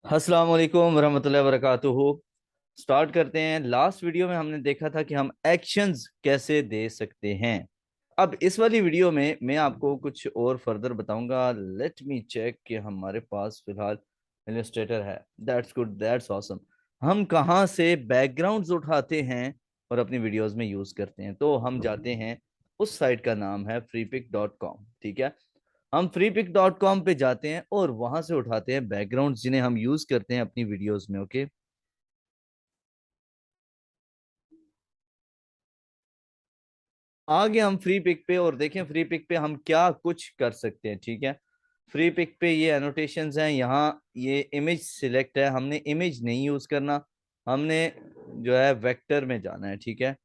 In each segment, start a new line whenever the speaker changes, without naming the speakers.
अस्सलाम वालेकुम वरहमतुल्लाहि वबरकातुहू। स्टार्ट करते हैं। लास्ट वीडियो में हमने देखा था कि हम एक्शंस कैसे दे सकते हैं। अब इस वाली वीडियो में मैं आपको कुछ और फर्दर बताऊंगा। लेट मी चेक कि हमारे पास फिलहाल इलस्ट्रेटर है। That's good, that's awesome. हम कहाँ से बैकग्राउंड्स उठाते हैं और अपनी वीडियोस में यूज करते हैं, तो हम जाते हैं। उस साइट का नाम है freepik.com। ठीक है। हम freepik.com पे जाते हैं और वहां से उठाते हैं बैकग्राउंड जिन्हें हम यूज करते हैं अपनी वीडियोस में। ओके। आगे हम फ्री पिक पे और देखें फ्री पिक पे हम क्या कुछ कर सकते हैं। ठीक है। फ्री पिक पे ये एनोटेशंस हैं। यहाँ ये इमेज सिलेक्ट है, हमने इमेज नहीं यूज करना। हमने जो है वेक्टर में जाना है। ठीक है।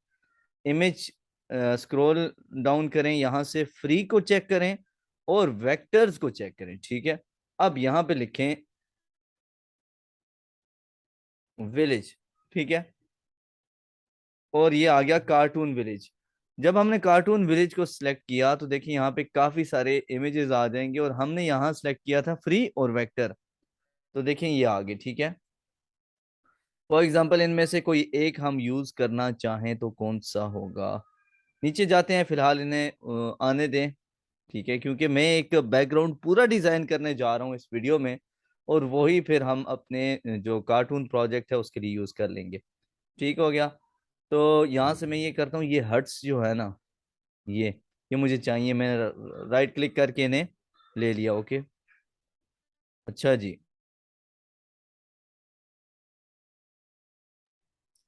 इमेज स्क्रॉल डाउन करें, यहाँ से फ्री को चेक करें और वेक्टर्स को चेक करें। ठीक है। अब यहाँ पे लिखें विलेज। ठीक है। और ये आ गया कार्टून विलेज। जब हमने कार्टून विलेज को सिलेक्ट किया तो देखिए यहाँ पे काफी सारे इमेजेस आ जाएंगे और हमने यहाँ सिलेक्ट किया था फ्री और वेक्टर। तो देखें ये आ गए। ठीक है। फॉर एग्जांपल इनमें से कोई एक हम यूज करना चाहें तो कौन सा होगा। नीचे जाते हैं, फिलहाल इन्हें आने दें। ठीक है, क्योंकि मैं एक बैकग्राउंड पूरा डिजाइन करने जा रहा हूँ इस वीडियो में, और वही फिर हम अपने जो कार्टून प्रोजेक्ट है उसके लिए यूज कर लेंगे। ठीक हो गया। तो यहाँ से मैं ये करता हूँ, ये हर्ट्स जो है ना, ये मुझे चाहिए। मैंने राइट क्लिक करके इन्हें ले लिया। ओके। अच्छा जी।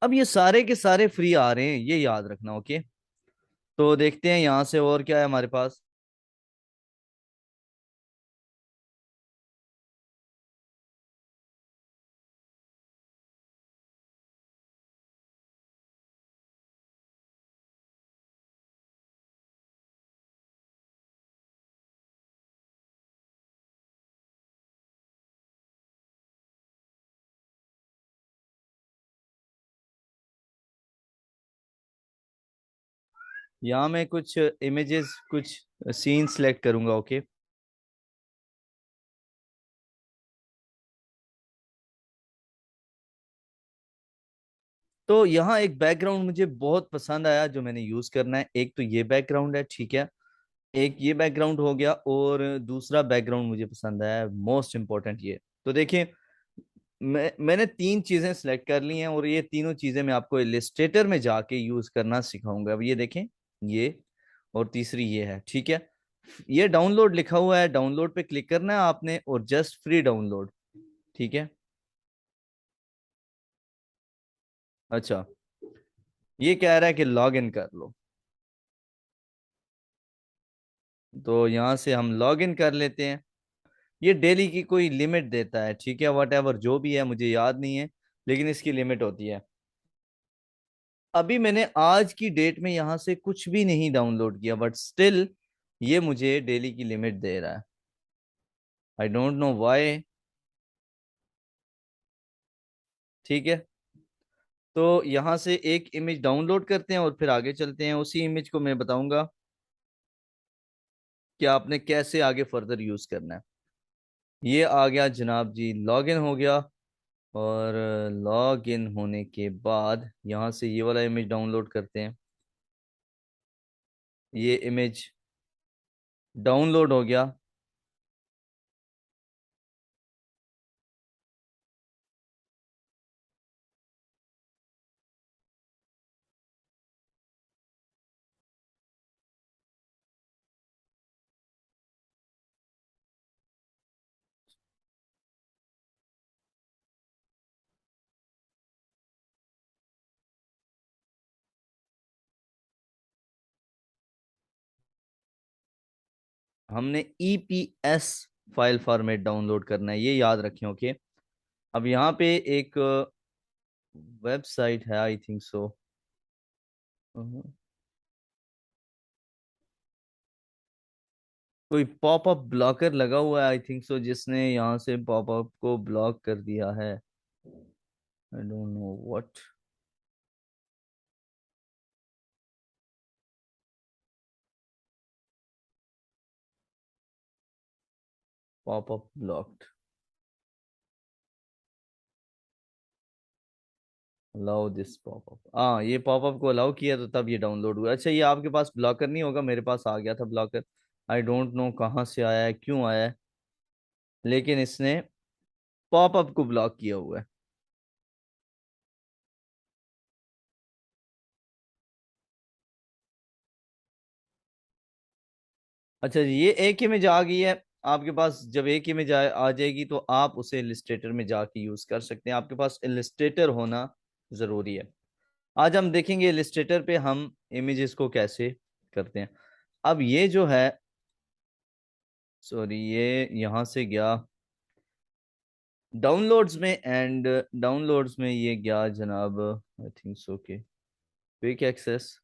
अब ये सारे के सारे फ्री आ रहे हैं, ये याद रखना। ओके। तो देखते हैं यहाँ से और क्या है हमारे पास। यहाँ मैं कुछ इमेजेस, कुछ सीन सेलेक्ट करूंगा। ओके। तो यहाँ एक बैकग्राउंड मुझे बहुत पसंद आया जो मैंने यूज करना है। एक तो ये बैकग्राउंड है। ठीक है। एक ये बैकग्राउंड हो गया और दूसरा बैकग्राउंड मुझे पसंद आया, मोस्ट इंपॉर्टेंट ये। तो देखिए, मैंने तीन चीजें सेलेक्ट कर ली हैं और ये तीनों चीजें मैं आपको इलिस्ट्रेटर में जाके यूज करना सिखाऊंगा। अब ये देखें, ये और तीसरी ये है। ठीक है। ये डाउनलोड लिखा हुआ है, डाउनलोड पे क्लिक करना है आपने और जस्ट फ्री डाउनलोड। ठीक है। अच्छा, ये कह रहा है कि लॉग इन कर लो। तो यहाँ से हम लॉग इन कर लेते हैं। ये डेली की कोई लिमिट देता है। ठीक है, वट एवर जो भी है मुझे याद नहीं है, लेकिन इसकी लिमिट होती है। अभी मैंने आज की डेट में यहाँ से कुछ भी नहीं डाउनलोड किया, बट स्टिल ये मुझे डेली की लिमिट दे रहा है। I don't know why. ठीक है। तो यहाँ से एक इमेज डाउनलोड करते हैं और फिर आगे चलते हैं। उसी इमेज को मैं बताऊंगा कि आपने कैसे आगे फर्दर यूज करना है। ये आ गया जनाब जी, लॉग इन हो गया। और लॉग इन होने के बाद यहाँ से ये वाला इमेज डाउनलोड करते हैं। ये इमेज डाउनलोड हो गया। हमने EPS फाइल फॉर्मेट डाउनलोड करना है, ये याद रखें। ओके। अब यहाँ पे एक वेबसाइट है, आई थिंक सो। कोई पॉपअप ब्लॉकर लगा हुआ है, आई थिंक सो, जिसने यहाँ से पॉपअप को ब्लॉक कर दिया है। I don't know what. Popup blocked. Allow this popup, हाँ ये पॉपअप को अलाउ किया तो तब ये डाउनलोड हुआ। अच्छा ये आपके पास ब्लॉकर नहीं होगा, मेरे पास आ गया था ब्लॉकर। आई डोंट नो कहाँ से आया है, क्यों आया है, लेकिन इसने पॉपअप को ब्लॉक किया हुआ है। अच्छा जी, ये एक इमेज आ गई है आपके पास। जब एक इमेज आ जाएगी तो आप उसे इलिस्ट्रेटर में जाके यूज कर सकते हैं, आपके पास इलिस्ट्रेटर होना जरूरी है। आज हम देखेंगे इलिस्ट्रेटर पे हम इमेजेस को कैसे करते हैं। अब ये जो है, सॉरी ये यहां से गया डाउनलोड्स में, एंड डाउनलोड्स में ये गया जनाब, आई थिंक सो के quick access,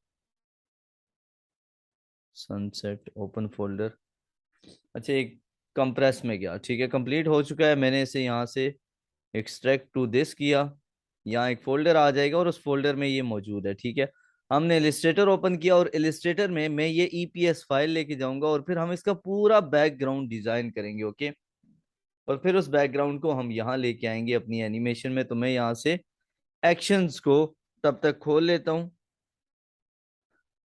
sunset, open folder. अच्छा एक कंप्रेस में गया, ठीक है कंप्लीट हो चुका है। मैंने इसे यहाँ से एक्सट्रैक्ट टू दिस किया, यहाँ एक फोल्डर आ जाएगा और उस फोल्डर में ये मौजूद है, ठीक है। हमने इलिस्ट्रेटर ओपन किया और इलिस्ट्रेटर में मैं ये ईपीएस फाइल लेके जाऊंगा और फिर हम इसका पूरा बैकग्राउंड डिजाइन करेंगे, ओके। और फिर उस बैकग्राउंड को हम यहाँ लेके आएंगे अपनी एनिमेशन में। तो मैं यहाँ से एक्शंस को तब तक खोल लेता हूँ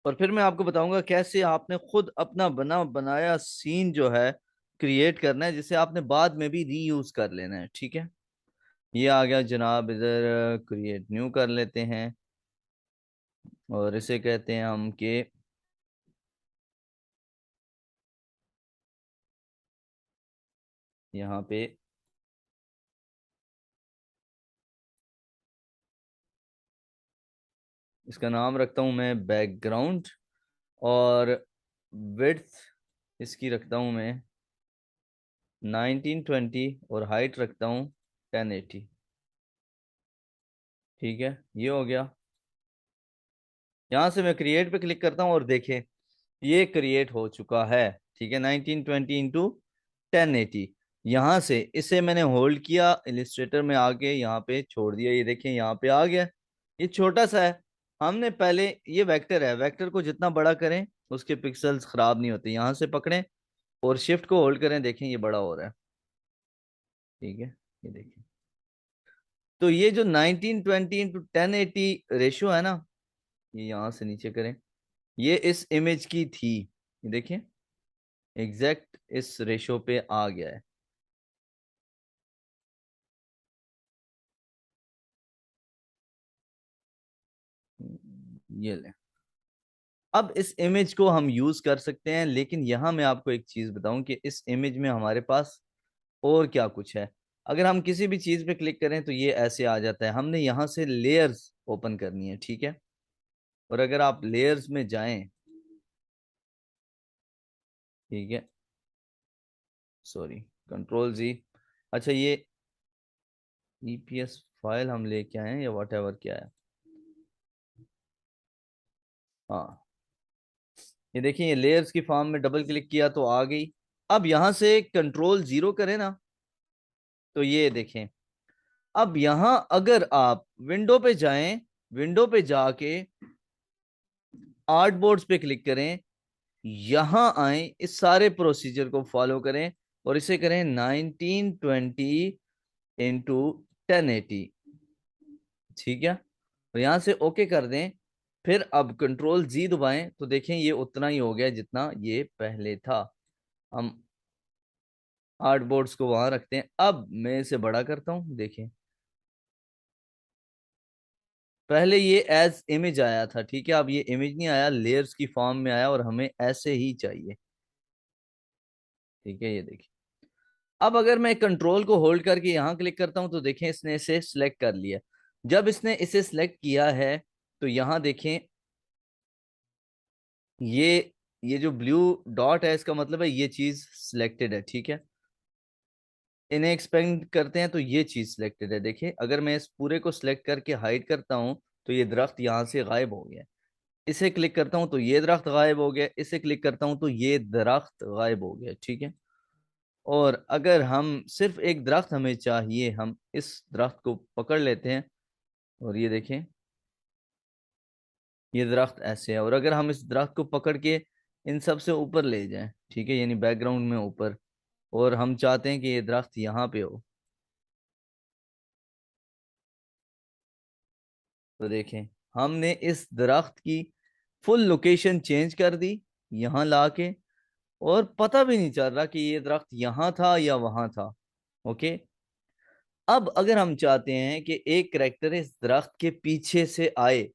और फिर मैं आपको बताऊंगा कैसे आपने खुद अपना बनाया सीन जो है क्रिएट करना है, जिसे आपने बाद में भी रीयूज कर लेना है, ठीक है। ये आ गया जनाब, इधर क्रिएट न्यू कर लेते हैं और इसे कहते हैं हम कि यहाँ पे इसका नाम रखता हूँ मैं बैकग्राउंड, और विड्थ इसकी रखता हूँ मैं 1920 और हाइट रखता हूँ 1080, ठीक है ये हो गया। यहाँ से मैं क्रिएट पे क्लिक करता हूँ और देखें ये क्रिएट हो चुका है, ठीक है 1920 × 1080। यहाँ से इसे मैंने होल्ड किया, इलिस्ट्रेटर में आके यहाँ पे छोड़ दिया, ये देखें यहाँ पे आ गया। ये छोटा सा है, हमने पहले, ये वेक्टर है, वेक्टर को जितना बड़ा करें उसके पिक्सल्स खराब नहीं होते। यहाँ से पकड़ें और शिफ्ट को होल्ड करें, देखें ये बड़ा हो रहा है, ठीक है ये देखें। तो ये जो 1920 × 1080 रेशियो है ना, ये यहाँ से नीचे करें, ये इस इमेज की थी, ये देखिए एग्जैक्ट इस रेशो पे आ गया है। ये ले, अब इस इमेज को हम यूज कर सकते हैं, लेकिन यहां मैं आपको एक चीज बताऊं कि इस इमेज में हमारे पास और क्या कुछ है। अगर हम किसी भी चीज पे क्लिक करें तो ये ऐसे आ जाता है, हमने यहां से लेयर्स ओपन करनी है, ठीक है। और अगर आप लेयर्स में जाएं, ठीक है, सॉरी कंट्रोल Z। अच्छा ये ईपीएस फाइल हम लेके आए हैं या वट एवर क्या है, हाँ ये देखिए ये लेयर्स की फॉर्म में डबल क्लिक किया तो आ गई। अब यहां से कंट्रोल 0 करें ना, तो ये देखें, अब यहां अगर आप विंडो पे जाएं, विंडो पे जाके आर्ट बोर्ड्स पे क्लिक करें, यहां आए, इस सारे प्रोसीजर को फॉलो करें और इसे करें 1920 × 1080, ठीक है। और यहां से ओके कर दें, फिर अब कंट्रोल दबाएं तो देखें ये उतना ही हो गया जितना ये पहले था। हम आर्ट बोर्ड्स को वहां रखते हैं, अब मैं इसे बड़ा करता हूं, देखें पहले ये एज इमेज आया था, ठीक है, अब ये इमेज नहीं आया, लेयर्स की फॉर्म में आया और हमें ऐसे ही चाहिए, ठीक है ये देखिए। अब अगर मैं कंट्रोल को होल्ड करके यहाँ क्लिक करता हूं तो देखें इसने इसे सिलेक्ट कर लिया। जब इसने इसे सिलेक्ट किया है तो यहाँ देखें ये ये जो ब्लू डॉट है इसका मतलब है ये चीज सिलेक्टेड है, ठीक है। इन्हें एक्सपेंड करते हैं तो ये चीज सिलेक्टेड है, देखिए अगर मैं इस पूरे को सिलेक्ट करके हाइड करता हूं तो ये दरख्त यहाँ से गायब हो गया। इसे क्लिक करता हूं तो ये दरख्त गायब हो गया, इसे क्लिक करता हूं तो ये दरख्त गायब हो गया, ठीक है। और अगर हम सिर्फ एक दरख्त हमें चाहिए, हम इस दरख्त को पकड़ लेते हैं और ये देखें ये दरख्त ऐसे है। और अगर हम इस दरख्त को पकड़ के इन सब से ऊपर ले जाएं, ठीक है, यानी बैकग्राउंड में ऊपर, और हम चाहते हैं कि ये दरख्त यहाँ पे हो, तो देखें, हमने इस दरख्त की फुल लोकेशन चेंज कर दी यहाँ लाके, और पता भी नहीं चल रहा कि ये दरख्त यहाँ था या वहां था। ओके। अब अगर हम चाहते हैं कि एक करेक्टर इस दरख्त के पीछे से आए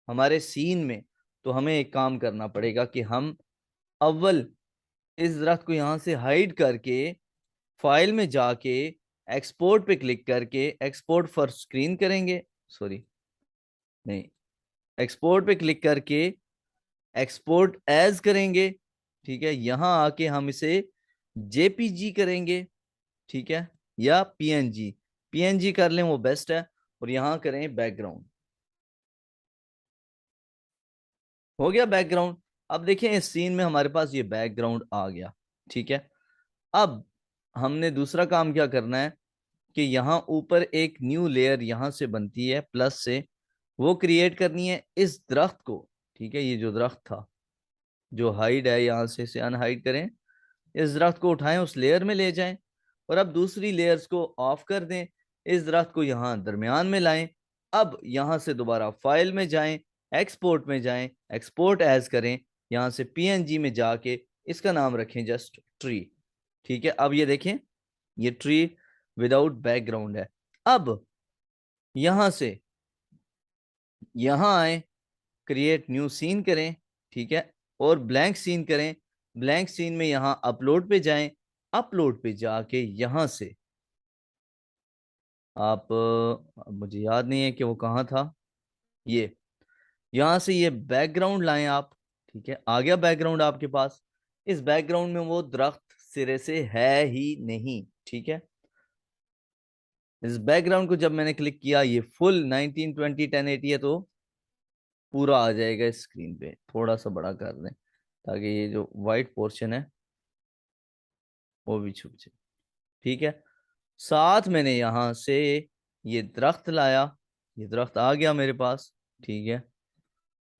हमारे सीन में, तो हमें एक काम करना पड़ेगा कि हम अव्वल इस दरख्त को यहां से हाइड करके फाइल में जाके एक्सपोर्ट पे क्लिक करके एक्सपोर्ट फॉर स्क्रीन करेंगे। सॉरी, नहीं, एक्सपोर्ट पे क्लिक करके एक्सपोर्ट एज करेंगे। ठीक है, यहां आके हम इसे जेपीजी करेंगे। ठीक है, या पीएनजी। पीएनजी कर लें वो बेस्ट है। और यहां करें बैकग्राउंड। हो गया बैकग्राउंड। अब देखें इस सीन में हमारे पास ये बैकग्राउंड आ गया। ठीक है। अब हमने दूसरा काम क्या करना है कि यहाँ ऊपर एक न्यू लेयर यहाँ से बनती है प्लस से, वो क्रिएट करनी है इस दरख्त को। ठीक है, ये जो दरख्त था जो हाइड है, यहाँ से इसे अनहाइड करें, इस दरख्त को उठाएं उस लेयर में ले जाएं, और अब दूसरी लेयर्स को ऑफ कर दें, इस दरख्त को यहाँ दरमियान में लाएं। अब यहाँ से दोबारा फाइल में जाएं, एक्सपोर्ट में जाएं, एक्सपोर्ट एज करें, यहाँ से पीएनजी में जाके इसका नाम रखें जस्ट ट्री। ठीक है, अब ये देखें, ये ट्री विदाउट बैकग्राउंड है। अब यहां से यहां आए, क्रिएट न्यू सीन करें। ठीक है, और ब्लैंक सीन करें। ब्लैंक सीन में यहां अपलोड पे जाएं, अपलोड पे जाके यहां से आप अब मुझे याद नहीं है कि वो कहाँ था, ये यहां से ये बैकग्राउंड लाएं आप। ठीक है, आ गया बैकग्राउंड आपके पास। इस बैकग्राउंड में वो दरख्त सिरे से है ही नहीं। ठीक है, इस बैकग्राउंड को जब मैंने क्लिक किया, ये फुल 1920 1080 है, तो पूरा आ जाएगा स्क्रीन पे। थोड़ा सा बड़ा कर दें ताकि ये जो वाइट पोर्शन है वो भी छुप जाए। ठीक है, साथ मैंने यहां से ये दरख्त लाया, ये दरख्त आ गया मेरे पास। ठीक है,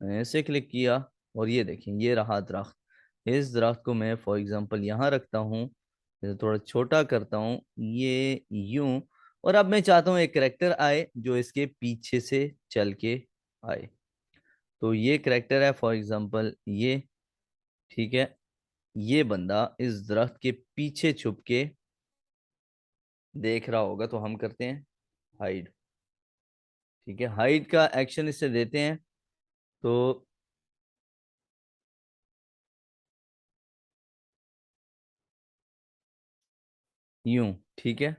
मैंने ऐसे क्लिक किया, और ये देखें ये रहा दरख्त। इस दरख्त को मैं फॉर एग्जांपल यहाँ रखता हूँ, इसे थोड़ा छोटा करता हूँ, ये यूं। और अब मैं चाहता हूँ एक करेक्टर आए जो इसके पीछे से चल के आए। तो ये करेक्टर है फॉर एग्जांपल ये। ठीक है, ये बंदा इस दरख्त के पीछे छुप के देख रहा होगा, तो हम करते हैं हाइड। ठीक है, हाइड का एक्शन इससे देते हैं। तो यूं। ठीक है,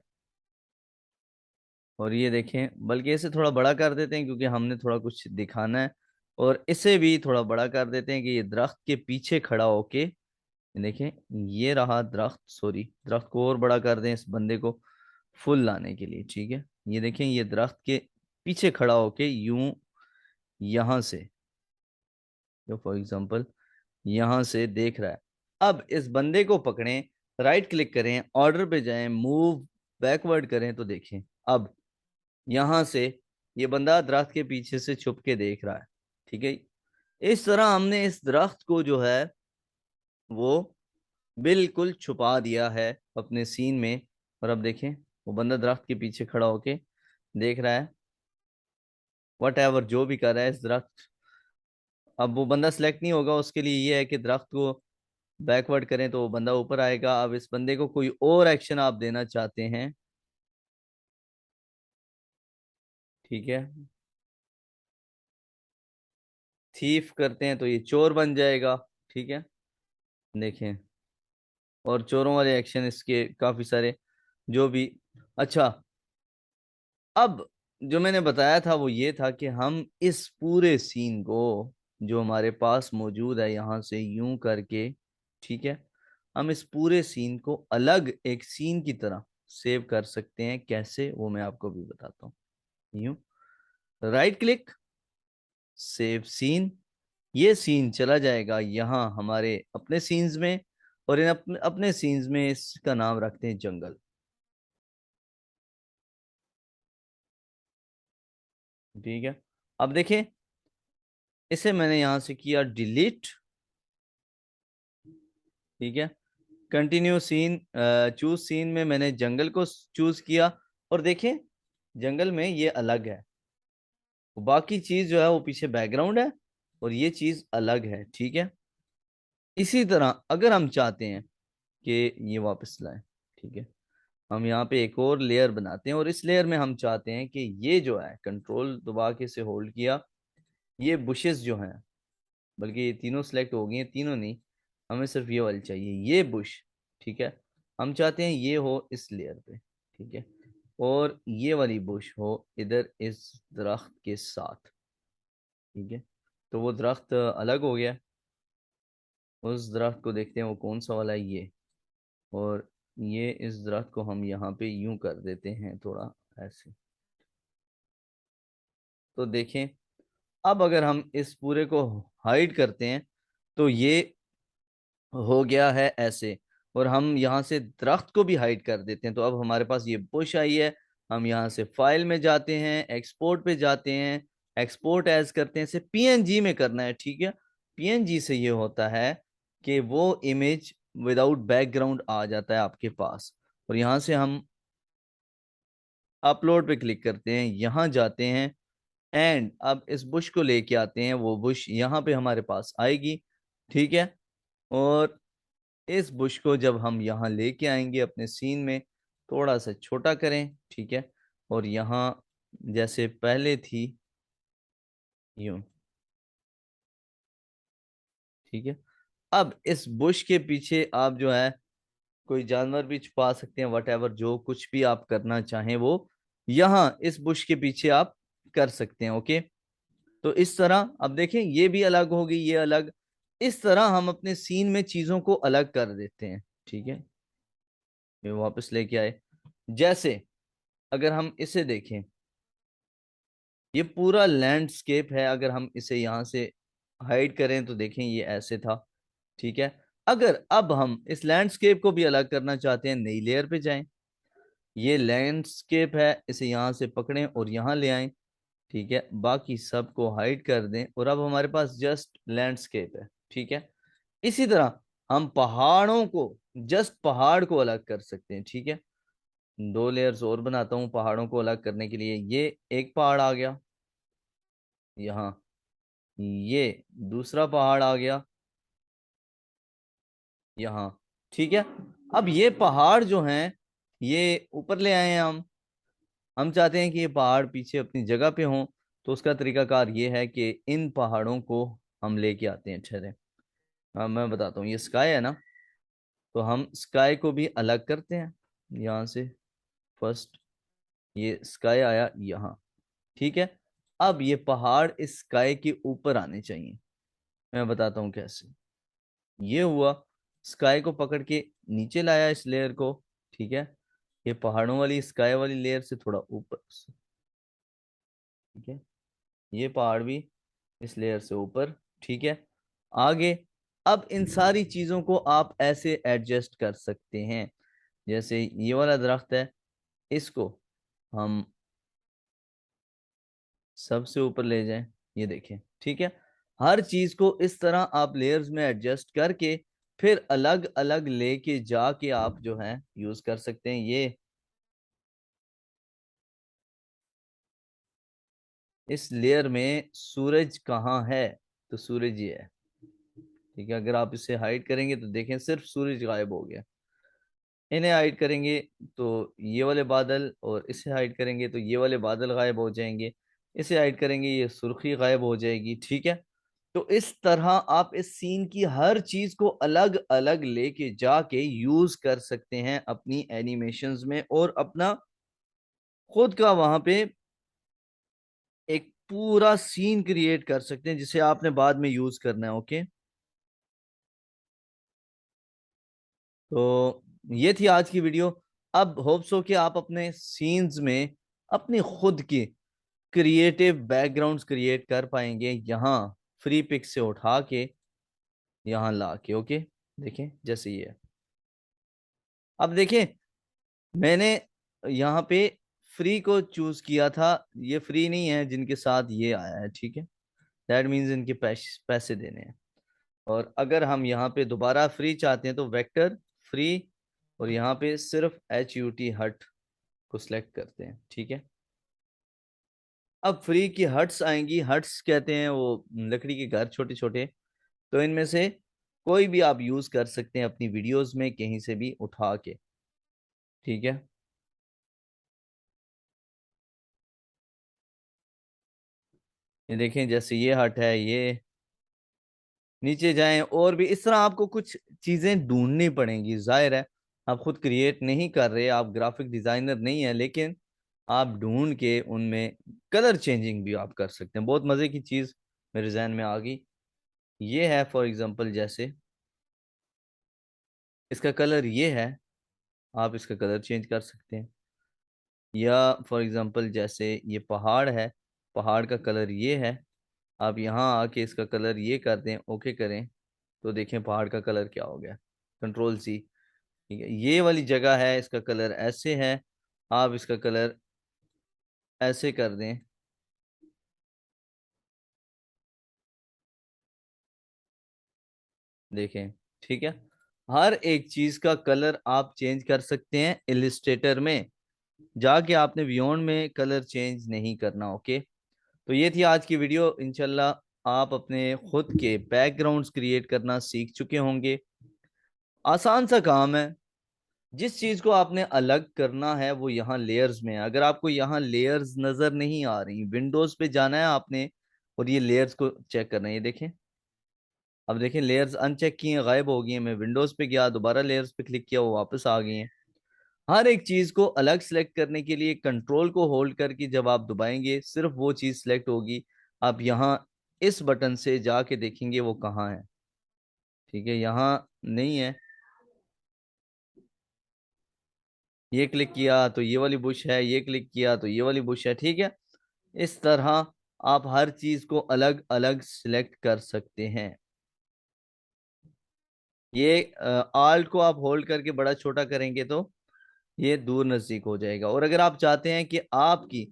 और ये देखें, बल्कि इसे थोड़ा बड़ा कर देते हैं क्योंकि हमने थोड़ा कुछ दिखाना है। और इसे भी थोड़ा बड़ा कर देते हैं कि ये दरख्त के पीछे खड़ा होके देखें, ये रहा दरख्त। सॉरी, दरख्त को और बड़ा कर दें इस बंदे को फुल लाने के लिए। ठीक है, ये देखें, ये दरख्त के पीछे खड़ा होके यूं यहां से, जो फॉर एग्जांपल यहां से देख रहा है। अब इस बंदे को पकड़ें, राइट क्लिक करें, ऑर्डर पे जाएं, मूव बैकवर्ड करें, तो देखें अब यहां से ये बंदा दरख्त के पीछे से छुप के देख रहा है। ठीक है, इस तरह हमने इस दरख्त को जो है वो बिल्कुल छुपा दिया है अपने सीन में। और अब देखें, वो बंदा दरख्त के पीछे खड़ा होके देख रहा है, वट एवर जो भी कर रहा है इस दरख्त। अब वो बंदा सिलेक्ट नहीं होगा, उसके लिए ये है कि दरख्त को बैकवर्ड करें तो वो बंदा ऊपर आएगा। अब इस बंदे को कोई और एक्शन आप देना चाहते हैं, ठीक है, थीफ करते हैं तो ये चोर बन जाएगा। ठीक है, देखें, और चोरों वाले एक्शन इसके काफी सारे जो भी। अच्छा, अब जो मैंने बताया था वो ये था कि हम इस पूरे सीन को जो हमारे पास मौजूद है यहाँ से यूं करके, ठीक है, हम इस पूरे सीन को अलग एक सीन की तरह सेव कर सकते हैं। कैसे, वो मैं आपको भी बताता हूँ। यूं राइट क्लिक, सेव सीन, ये सीन चला जाएगा यहाँ हमारे अपने सीन्स में, और इन अपने सीन्स में इसका नाम रखते हैं जंगल। ठीक है, अब देखें, इसे मैंने यहां से किया डिलीट। ठीक है, कंटिन्यू सीन, चूज सीन में मैंने जंगल को चूज किया, और देखें जंगल में ये अलग है। बाकी चीज जो है वो पीछे बैकग्राउंड है और ये चीज अलग है, ठीक है। इसी तरह अगर हम चाहते हैं कि ये वापस लाएं, ठीक है, हम यहाँ पे एक और लेयर बनाते हैं और इस लेयर में हम चाहते हैं कि ये जो है, कंट्रोल दबा के इसे होल्ड किया, ये बुशेस जो हैं, बल्कि ये तीनों सेलेक्ट हो गई हैं, तीनों नहीं, हमें सिर्फ ये वाली चाहिए, ये बुश, ठीक है। हम चाहते हैं ये हो इस लेयर पे, ठीक है, और ये वाली बुश हो इधर इस दरख्त के साथ, ठीक है। तो वो दरख्त अलग हो गया, उस दरख्त को देखते हैं वो कौन सा वाला है, ये। और ये इस दरख्त को हम यहाँ पे यूं कर देते हैं थोड़ा ऐसे। तो देखें, अब अगर हम इस पूरे को हाइड करते हैं तो ये हो गया है ऐसे, और हम यहाँ से दरख्त को भी हाइड कर देते हैं तो अब हमारे पास ये बुश आई है। हम यहाँ से फाइल में जाते हैं, एक्सपोर्ट पे जाते हैं, एक्सपोर्ट एज करते हैं, इसे पीएनजी में करना है, ठीक है। पीएनजी से ये होता है कि वो इमेज विदाउट बैकग्राउंड आ जाता है आपके पास। और यहाँ से हम अपलोड पे क्लिक करते हैं, यहाँ जाते हैं, एंड अब इस बुश को लेके आते हैं, वो बुश यहाँ पे हमारे पास आएगी, ठीक है। और इस बुश को जब हम यहाँ लेके आएंगे अपने सीन में, थोड़ा सा छोटा करें, ठीक है, और यहाँ जैसे पहले थी यूं, ठीक है। अब इस बुश के पीछे आप जो है कोई जानवर भी छुपा सकते हैं, वट एवर, जो कुछ भी आप करना चाहें वो यहाँ इस बुश के पीछे आप कर सकते हैं, ओके। तो इस तरह अब देखें, ये भी अलग होगी, ये अलग, इस तरह हम अपने सीन में चीजों को अलग कर देते हैं, ठीक है। ये वापस लेके आए, जैसे अगर हम इसे देखें, ये पूरा लैंडस्केप है, अगर हम इसे यहाँ से हाइड करें तो देखें ये ऐसे था, ठीक है। अगर अब हम इस लैंडस्केप को भी अलग करना चाहते हैं, नई लेयर पे जाएं, ये लैंडस्केप है, इसे यहाँ से पकड़ें और यहाँ ले आएं, ठीक है, बाकी सबको हाइड कर दें और अब हमारे पास जस्ट लैंडस्केप है, ठीक है। इसी तरह हम पहाड़ों को, जस्ट पहाड़ को अलग कर सकते हैं, ठीक है। दो लेयर्स और बनाता हूँ पहाड़ों को अलग करने के लिए, ये एक पहाड़ आ गया यहाँ, ये दूसरा पहाड़ आ गया यहाँ, ठीक है। अब ये पहाड़ जो हैं ये ऊपर ले आए हैं हम चाहते हैं कि ये पहाड़ पीछे अपनी जगह पे हों। तो उसका तरीकाकार ये है कि इन पहाड़ों को हम लेके आते हैं, ठहरे, मैं बताता हूँ, ये स्काई है ना, तो हम स्काई को भी अलग करते हैं यहाँ से, फर्स्ट ये स्काई आया यहाँ, ठीक है। अब ये पहाड़ इस स्काई के ऊपर आने चाहिए, मैं बताता हूँ कैसे। ये हुआ, स्काई को पकड़ के नीचे लाया इस लेयर को, ठीक है, ये पहाड़ों वाली स्काई वाली लेयर से थोड़ा ऊपर, ठीक है, ये पहाड़ भी इस लेयर से ऊपर, ठीक है। आगे अब इन सारी चीजों को आप ऐसे एडजस्ट कर सकते हैं, जैसे ये वाला दरख्त है, इसको हम सबसे ऊपर ले जाएं, ये देखें, ठीक है। हर चीज को इस तरह आप लेयर्स में एडजस्ट करके फिर अलग अलग लेके जाके आप जो है यूज कर सकते हैं। ये इस लेयर में सूरज कहाँ है, तो सूरज ये है, ठीक है। अगर आप इसे हाइड करेंगे तो देखें सिर्फ सूरज गायब हो गया, इन्हें हाइड करेंगे तो ये वाले बादल, और इसे हाइड करेंगे तो ये वाले बादल गायब हो जाएंगे, इसे हाइड करेंगे ये सुर्खी गायब हो जाएगी, ठीक है। तो इस तरह आप इस सीन की हर चीज को अलग अलग लेके जाके यूज कर सकते हैं अपनी एनिमेशंस में, और अपना खुद का वहां पे एक पूरा सीन क्रिएट कर सकते हैं जिसे आपने बाद में यूज करना है, ओके। तो ये थी आज की वीडियो। अब होप्स हो कि आप अपने सीन्स में अपनी खुद की क्रिएटिव बैकग्राउंड्स क्रिएट कर पाएंगे, यहाँ फ्री पिक से उठा के यहाँ ला के, ओके। देखें जैसे ये है। अब देखें, मैंने यहाँ पे फ्री को चूज किया था, ये फ्री नहीं है जिनके साथ ये आया है, ठीक है। दैट मीन्स इनके पैसे देने हैं। और अगर हम यहाँ पे दोबारा फ्री चाहते हैं तो वेक्टर फ्री, और यहाँ पे सिर्फ HUT हट को सिलेक्ट करते हैं, ठीक है। अब फ्री की हट्स आएंगी, हट्स कहते हैं वो लकड़ी के घर छोटे छोटे। तो इनमें से कोई भी आप यूज कर सकते हैं अपनी वीडियोस में कहीं से भी उठा के। ठीक है। ये देखें, जैसे ये हट है, ये नीचे जाएं और भी इस तरह आपको कुछ चीजें ढूंढनी पड़ेंगी। जाहिर है आप खुद क्रिएट नहीं कर रहे, आप ग्राफिक डिजाइनर नहीं है, लेकिन आप ढूंढ के उनमें कलर चेंजिंग भी आप कर सकते हैं। बहुत मजे की चीज मेरे जहन में आ गई। ये है फॉर एग्जांपल, जैसे इसका कलर ये है, आप इसका कलर चेंज कर सकते हैं। या फॉर एग्जांपल जैसे ये पहाड़ है, पहाड़ का कलर ये है, आप यहाँ आके इसका कलर ये कर दें, ओके करें, तो देखें पहाड़ का कलर क्या हो गया। Control C. ठीक है, ये वाली जगह है, इसका कलर ऐसे है, आप इसका कलर ऐसे कर दें। देखें, ठीक है। हर एक चीज का कलर आप चेंज कर सकते हैं इलिस्ट्रेटर में जाके, आपने बियॉन्ड में कलर चेंज नहीं करना। ओके। तो ये थी आज की वीडियो। इंशाल्लाह आप अपने खुद के बैकग्राउंड्स क्रिएट करना सीख चुके होंगे। आसान सा काम है। जिस चीज को आपने अलग करना है वो यहाँ लेयर्स में है। अगर आपको यहाँ लेयर्स नजर नहीं आ रही, विंडोज पे जाना है आपने और ये लेयर्स को चेक करना है। ये देखें, अब देखें लेयर्स अनचेक की हैं, गायब हो गई हैं। मैं विंडोज पे गया, दोबारा लेयर्स पे क्लिक किया, वो वापस आ गई हैं। हर एक चीज को अलग सेलेक्ट करने के लिए कंट्रोल को होल्ड करके जब आप दबाएंगे सिर्फ वो चीज सेलेक्ट होगी। आप यहाँ इस बटन से जाके देखेंगे वो कहाँ है। ठीक है, यहाँ नहीं है। ये क्लिक किया तो ये वाली बुश है, ये क्लिक किया तो ये वाली बुश है। ठीक है, इस तरह आप हर चीज को अलग अलग सिलेक्ट कर सकते हैं। ये आल्ट को आप होल्ड करके बड़ा छोटा करेंगे तो ये दूर नजदीक हो जाएगा। और अगर आप चाहते हैं कि आपकी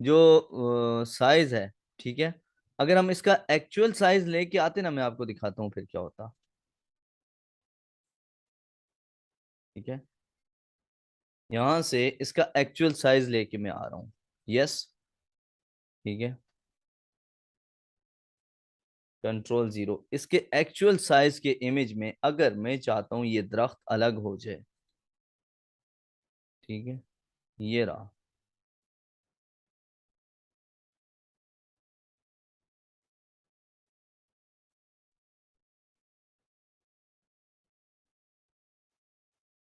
जो साइज है, ठीक है, अगर हम इसका एक्चुअल साइज लेके आते ना, मैं आपको दिखाता हूँ फिर क्या होता। ठीक है, यहां से इसका एक्चुअल साइज लेके मैं आ रहा हूँ। यस। ठीक है, कंट्रोल जीरो, इसके एक्चुअल साइज के इमेज में अगर मैं चाहता हूं ये दरख्त अलग हो जाए। ठीक है, ये रहा।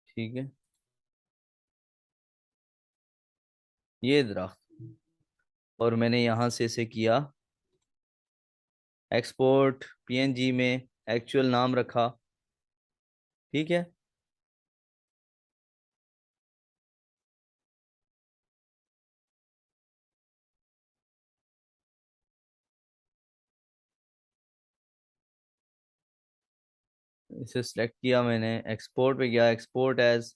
ठीक है, ये दरख्त, और मैंने यहां से इसे किया एक्सपोर्ट पीएनजी में, एक्चुअल नाम रखा। ठीक है, इसे सिलेक्ट किया मैंने, एक्सपोर्ट पे गया, एक्सपोर्ट एज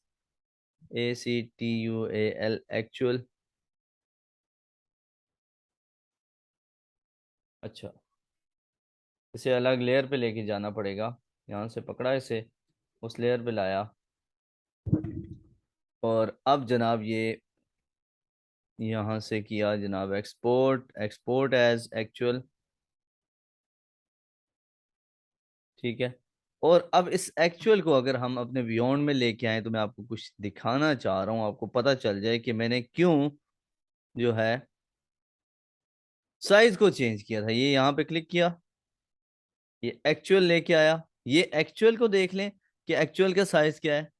ACTUAL एक्चुअल। अच्छा, इसे अलग लेयर पे लेके जाना पड़ेगा। यहाँ से पकड़ा इसे, उस लेयर पे लाया, और अब जनाब ये यहाँ से किया जनाब एक्सपोर्ट, एक्सपोर्ट एज एक्चुअल। ठीक है, और अब इस एक्चुअल को अगर हम अपने बियॉन्ड में लेके आए तो मैं आपको कुछ दिखाना चाह रहा हूँ, आपको पता चल जाए कि मैंने क्यों जो है साइज को चेंज किया था। ये यहाँ पे क्लिक किया, ये एक्चुअल लेके आया, ये एक्चुअल को देख लें कि एक्चुअल का साइज क्या है,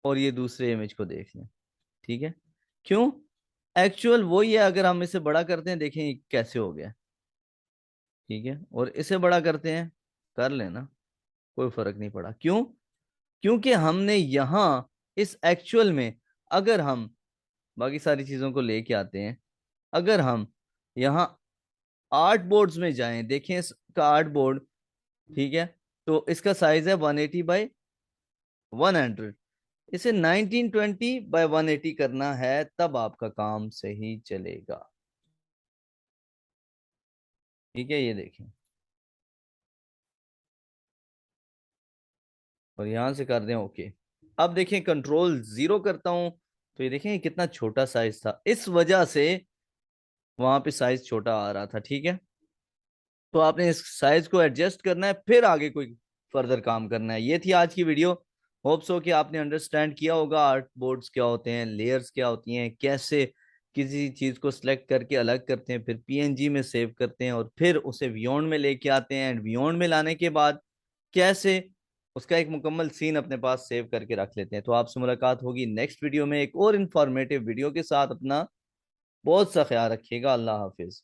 और ये दूसरे इमेज को देख लें। ठीक है, क्यों? एक्चुअल वही है, अगर हम इसे बड़ा करते हैं देखें ये कैसे हो गया। ठीक है, और इसे बड़ा करते हैं, कर लेना, कोई फर्क नहीं पड़ा। क्यों? क्योंकि हमने यहाँ इस एक्चुअल में, अगर हम बाकी सारी चीजों को लेके आते हैं, अगर हम यहाँ आर्ट बोर्ड्स में जाएं, देखें इसका आर्ट बोर्ड। ठीक है, तो इसका साइज है 180 बाई 100। इसे 1920 बाय 180 करना है, तब आपका काम सही चलेगा। ठीक है, ये देखें, और यहां से कर दें ओके। अब देखें कंट्रोल जीरो करता हूं तो ये देखें ये कितना छोटा साइज था। इस वजह से वहां पे साइज छोटा आ रहा था, ठीक है। तो आपने इस साइज को एडजस्ट करना है, फिर आगे कोई फर्दर काम करना है। ये थी आज की वीडियो। होप सो कि आपने अंडरस्टैंड किया होगा आर्ट बोर्ड्स क्या होते हैं, लेयर्स क्या होती हैं, कैसे किसी चीज को सिलेक्ट करके अलग करते हैं, फिर पीएनजी में सेव करते हैं, और फिर उसे वियोंड में लेके आते हैं, एंड वियोंड में लाने के बाद कैसे उसका एक मुकम्मल सीन अपने पास सेव करके रख लेते हैं। तो आपसे मुलाकात होगी नेक्स्ट वीडियो में एक और इंफॉर्मेटिव वीडियो के साथ। अपना बहुत सा ख्याल रखिएगा। अल्लाह हाफिज।